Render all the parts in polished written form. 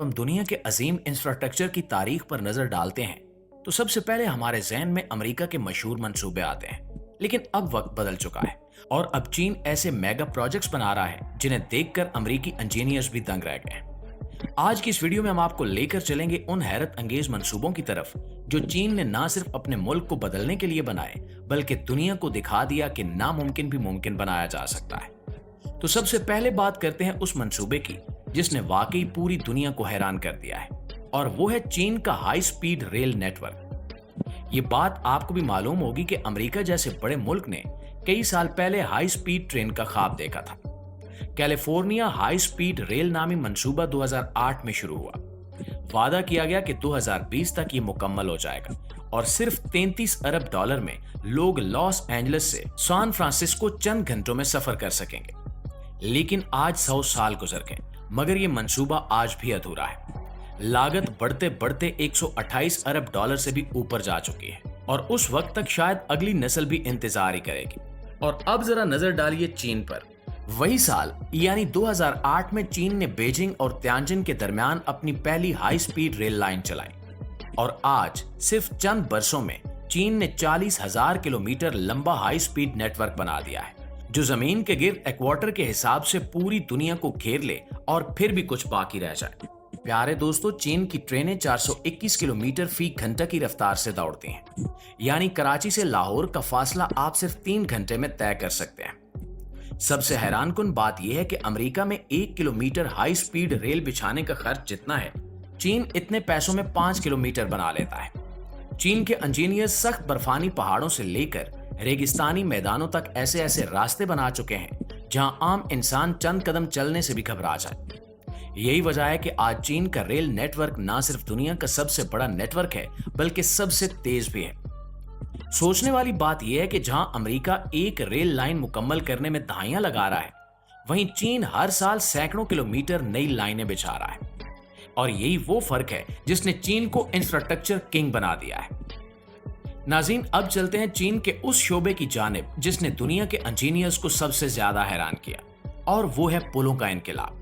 हम दुनिया के अजीम इंफ्रास्ट्रक्चर की तारीख पर नजर डालते हैं तो सबसे पहले हमारे जहन में अमेरिका के मशहूर मंसूबे आते हैं। लेकिन अब वक्त बदल चुका है और अब चीन ऐसे मेगा प्रोजेक्ट्स बना रहा है जिन्हें देखकर अमेरिकी इंजीनियर्स भी दंग रह गए हैं। आज की इस वीडियो में हम आपको लेकर चलेंगे उन हैरत अंगेज मंसूबों की तरफ जो चीन ने ना सिर्फ अपने मुल्क को बदलने के लिए बनाए बल्कि दुनिया को दिखा दिया कि नामुमकिन भी मुमकिन बनाया जा सकता है। तो सबसे पहले बात करते हैं उस मंसूबे की जिसने वाकई पूरी दुनिया को हैरान कर दिया है, और वो है चीन का हाई स्पीड रेल नेटवर्क। ये बात आपको भी मालूम होगी कि अमेरिका जैसे बड़े मुल्क ने कई साल पहले हाई स्पीड ट्रेन का ख्वाब देखा था। कैलिफोर्निया हाई स्पीड रेल नामी मंसूबा 2008 में शुरू हुआ। वादा किया गया कि 2020 तक ये मुकम्मल हो जाएगा और सिर्फ 33 अरब डॉलर में लोग लॉस एंजलिस से सैन फ्रांसिस्को चंद घंटों में सफर कर सकेंगे। लेकिन आज 100 साल गुजर गए मगर ये मंसूबा आज भी अधूरा है। लागत बढ़ते बढ़ते 128 अरब डॉलर से भी ऊपर जा चुकी है और उस वक्त तक शायद अगली नस्ल भी इंतजार ही करेगी। और अब जरा नजर डालिए चीन पर। वही साल यानी 2008 में चीन ने बीजिंग और तियानजिन के दरमियान अपनी पहली हाई स्पीड रेल लाइन चलाई और आज सिर्फ चंद बरसों में चीन ने 40,000 किलोमीटर लंबा हाई स्पीड नेटवर्क बना दिया है जो जमीन के गिर्द इक्वेटर के हिसाब से पूरी दुनिया को घेर ले और फिर भी कुछ बाकी रह जाए। प्यारे दोस्तों, चीन की ट्रेनें 421 किलोमीटर फी घंटा की रफ्तार से दौड़ती हैं, यानी कराची से लाहौर का फासला आप सिर्फ 3 घंटे में तय कर सकते हैं। सबसे हैरानकुन बात यह है कि अमेरिका में 1 किलोमीटर हाई स्पीड रेल बिछाने का खर्च जितना है, चीन इतने पैसों में 5 किलोमीटर बना लेता है। चीन के इंजीनियर सख्त बर्फानी पहाड़ों से लेकर रेगिस्तानी मैदानों तक ऐसे ऐसे रास्ते बना चुके हैं जहां आम इंसान चंद कदम चलने से भी घबरा जाए। यही वजह है कि आज चीन का रेल नेटवर्क ना सिर्फ दुनिया का सबसे बड़ा नेटवर्क है बल्कि सबसे तेज भी है। सोचने वाली बात यह है कि जहां अमेरिका एक रेल लाइन मुकम्मल करने में दहाइयां लगा रहा है, वहीं चीन हर साल सैकड़ों किलोमीटर नई लाइनें बिछा रहा है। और यही वो फर्क है जिसने चीन को इंफ्रास्ट्रक्चर किंग बना दिया है। नाज़रीन, अब चलते हैं चीन के उस शोबे की जानिब जिसने दुनिया के इंजीनियर्स को सबसे ज्यादा हैरान किया, और वो है पुलों का इनकलाब।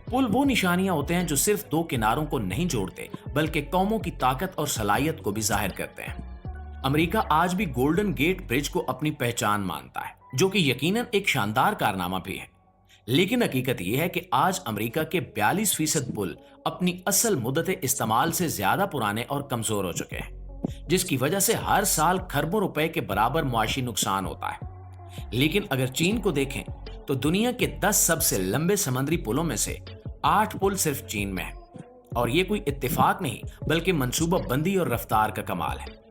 पुल वो निशानियां होते हैं जो सिर्फ 2 किनारों को नहीं जोड़ते बल्कि कौमों की ताकत और सलाहियत को भी जाहिर करते हैं। अमेरिका आज भी गोल्डन गेट ब्रिज को अपनी पहचान मानता है, जो कि यकीनन एक शानदार कारनामा भी है। लेकिन हकीकत यह है कि आज अमेरिका के 42% पुल अपनी असल मुद्दत इस्तेमाल से ज्यादा पुराने और कमजोर हो चुके हैं, जिसकी वजह से हर साल खरबों रुपए के बराबर मुआशी नुकसान होता है। लेकिन अगर चीन को देखें तो दुनिया के 10 सबसे लंबे समुद्री पुलों में से 8 पुल सिर्फ चीन में है, और ये कोई इत्तेफाक नहीं बल्कि मंसूबा बंदी और रफ्तार का कमाल है।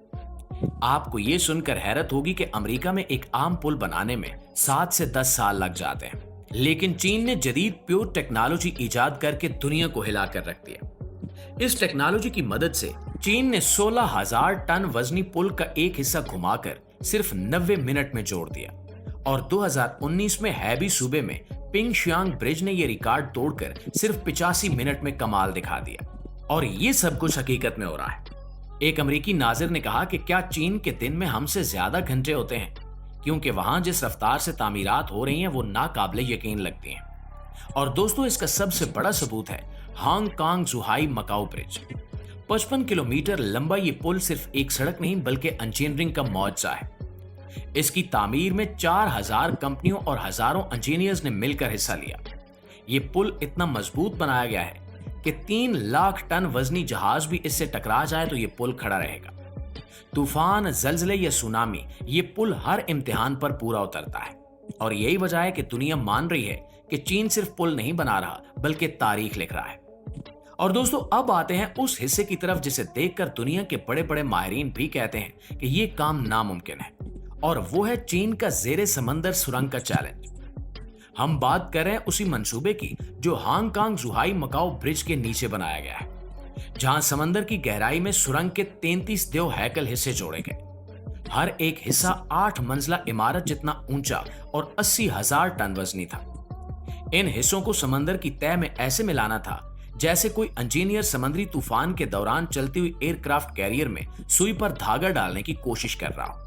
आपको ये सुनकर हैरत होगी कि अमेरिका में एक आम पुल बनाने में 7 से 10 साल लग जाते हैं, लेकिन चीन ने जदीद प्योर टेक्नोलॉजी इजाद करके दुनिया को हिला कर रख दिया। इस टेक्नोलॉजी की मदद से चीन ने 16,000 टन वजनी पुल का एक हिस्सा घुमाकर सिर्फ 90 मिनट में जोड़ दिया, और 2019 में हैबी सूबे में पिंगशियांग ब्रिज ने यह रिकॉर्ड तोड़कर सिर्फ 85 मिनट में कमाल दिखा दिया। और ये सब कुछ हकीकत में हो रहा है। एक अमेरिकी नाजिर ने कहा कि क्या चीन के दिन में हमसे ज्यादा घंटे होते हैं, क्योंकि वहां जिस रफ्तार से तामीरात हो रही हैं वो नाकाबिले यकीन लगती हैं। और दोस्तों, इसका सबसे बड़ा सबूत है हांगकांग जुहाई मकाऊ ब्रिज। 55 किलोमीटर लंबा ये पुल सिर्फ एक सड़क नहीं बल्कि इंजीनियरिंग का मौजज़ा है। इसकी तामीर में 4,000 कंपनियों और हजारों इंजीनियर्स ने मिलकर हिस्सा लिया। ये पुल इतना मजबूत बनाया गया है कि 3 लाख टन वजनी जहाज भी इससे टकरा जाए तो ये पुल खड़ा रहेगा। तूफान, जलजले या सुनामी, ये पुल हर इम्तिहान पर पूरा उतरता है। और यही वजह है कि दुनिया मान रही है कि चीन सिर्फ पुल नहीं बना रहा बल्कि तारीख लिख रहा है। और दोस्तों, अब आते हैं उस हिस्से की तरफ जिसे देखकर दुनिया के बड़े बड़े माहिरीन भी कहते हैं कि ये काम नामुमकिन है, और वो है चीन का जेरे समंदर सुरंग का चैलेंज। हम बात कर रहे हैं उसी मंसूबे की जो हांगकांग जुहाई मकाऊ ब्रिज के नीचे बनाया गया है, जहां समंदर की गहराई में सुरंग के 33 देव हैकल हिस्से जोड़े गए। हर एक हिस्सा 8 मंजिला इमारत जितना ऊंचा और 80,000 टन वजनी था। इन हिस्सों को समंदर की तह में ऐसे मिलाना था जैसे कोई इंजीनियर समुद्री तूफान के दौरान चलती हुई एयरक्राफ्ट कैरियर में सुई पर धागा डालने की कोशिश कर रहा हो।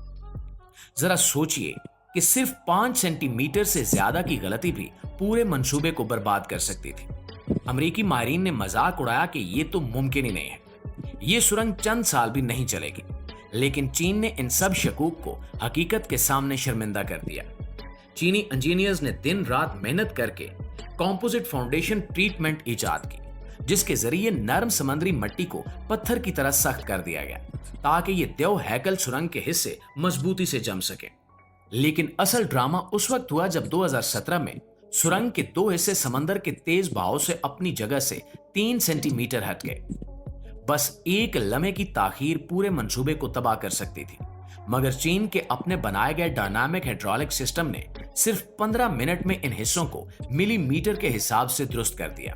जरा सोचिए कि सिर्फ 5 सेंटीमीटर से ज्यादा की गलती भी पूरे मंसूबे को बर्बाद कर सकती थी। अमरीकी माहिरीन ने मजाक उड़ाया कि ये तो मुमकिन ही नहीं है, ये सुरंग चंद साल भी नहीं चलेगी। लेकिन चीन ने इन सब शकूक को हकीकत के सामने शर्मिंदा कर दिया। चीनी इंजीनियर्स ने दिन रात मेहनत करके कॉम्पोजिट फाउंडेशन ट्रीटमेंट इजाद की, जिसके जरिए नरम समुद्री मिट्टी को पत्थर की तरह सख्त कर दिया गया ताकि ये देव हैकल सुरंग के हिस्से मजबूती से जम सके। लेकिन असल ड्रामा उस वक्त हुआ जब 2017 में सुरंग के दो हिस्से समंदर के तेज बहाव से अपनी जगह से 3 सेंटीमीटर हट गए। बस एक लम्हे की ताखीर पूरे मंसूबे को तबाह कर सकती थी, मगर चीन के अपने बनाए गए डायनामिक हाइड्रोलिक सिस्टम ने सिर्फ 15 मिनट में इन हिस्सों को मिलीमीटर के हिसाब से दुरुस्त कर दिया।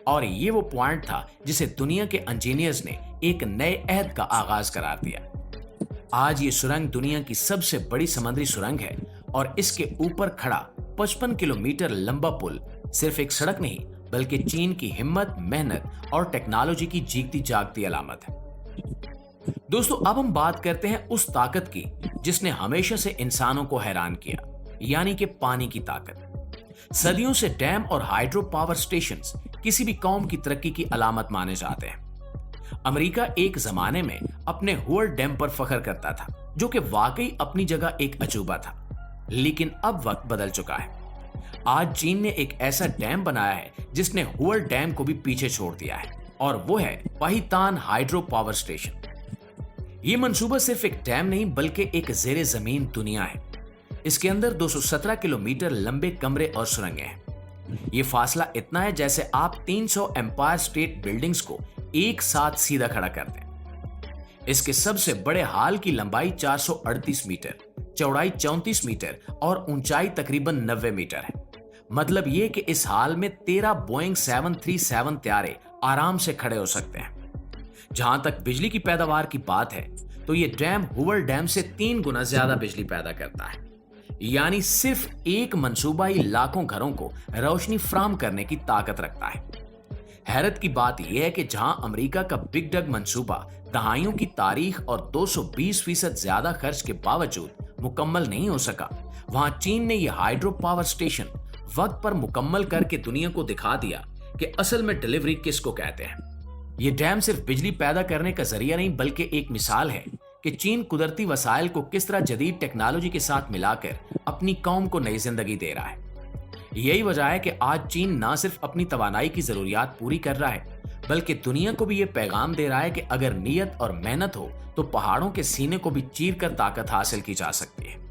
और ये वो पॉइंट था जिसे दुनिया के इंजीनियर्स ने एक नए अहद का आगाज करार दिया। आज ये सुरंग दुनिया की सबसे बड़ी समुद्री सुरंग है और इसके ऊपर खड़ा 55 किलोमीटर लंबा पुल सिर्फ एक सड़क नहीं बल्कि चीन की हिम्मत, मेहनत और टेक्नोलॉजी की जीती जागती अलामत है। दोस्तों, अब हम बात करते हैं उस ताकत की जिसने हमेशा से इंसानों को हैरान किया, यानी कि पानी की ताकत। सदियों से डैम और हाइड्रो पावर स्टेशंस किसी भी कौम की तरक्की की अलामत माने जाते हैं। अमेरिका एक जमाने में अपने हुअर डैम पर फख्र करता था, जो कि वाकई अपनी जगह एक अजूबा था। लेकिन अब वक्त बदल चुका है। आज चीन ने एक ऐसा डैम बनाया है जिसने हुअर डैम को भी पीछे छोड़ दिया है, और वो है पाहितान हाइड्रो पावर स्टेशन। ये मंसूबा सिर्फ एक डैम नहीं बल्कि एक जेरे जमीन दुनिया है। इसके अंदर 217 किलोमीटर लंबे कमरे और सुरंगें हैं। ये फासला इतना है जैसे आप 300 एम्पायर स्टेट बिल्डिंग्स को एक साथ सीधा खड़ा कर दें। इसके सबसे बड़े हाल की लंबाई 438 मीटर, चौड़ाई 34 मीटर और ऊंचाई तकरीबन 90 मीटर है। मतलब ये कि इस हाल में 13 बोइंग 737 त्यारे आराम से खड़े हो सकते हैं। जहां तक बिजली की पैदावार की बात है तो ये डैम हुअर डैम से 3 गुना ज्यादा बिजली पैदा करता है। यानी सिर्फ एक मंसूबा ही लाखों घरों को रोशनी फराहम करने की ताकत रखता है। हैरत की बात यह है कि जहां अमेरिका का बिग डग मंसूबा दहाइयों की तारीख और 220% ज्यादा खर्च के बावजूद मुकम्मल नहीं हो सका, वहां चीन ने यह हाइड्रो पावर स्टेशन वक्त पर मुकम्मल करके दुनिया को दिखा दिया कि असल में डिलीवरी किसको कहते हैं। ये डैम सिर्फ बिजली पैदा करने का जरिया नहीं बल्कि एक मिसाल है कि चीन कुदरती वसाइल को किस तरह जदीद टेक्नोलॉजी के साथ मिलाकर अपनी कौम को नई जिंदगी दे रहा है। यही वजह है कि आज चीन न सिर्फ अपनी तवानाई की जरूरियात पूरी कर रहा है बल्कि दुनिया को भी ये पैगाम दे रहा है कि अगर नीयत और मेहनत हो तो पहाड़ों के सीने को भी चीर कर ताकत हासिल की जा सकती है।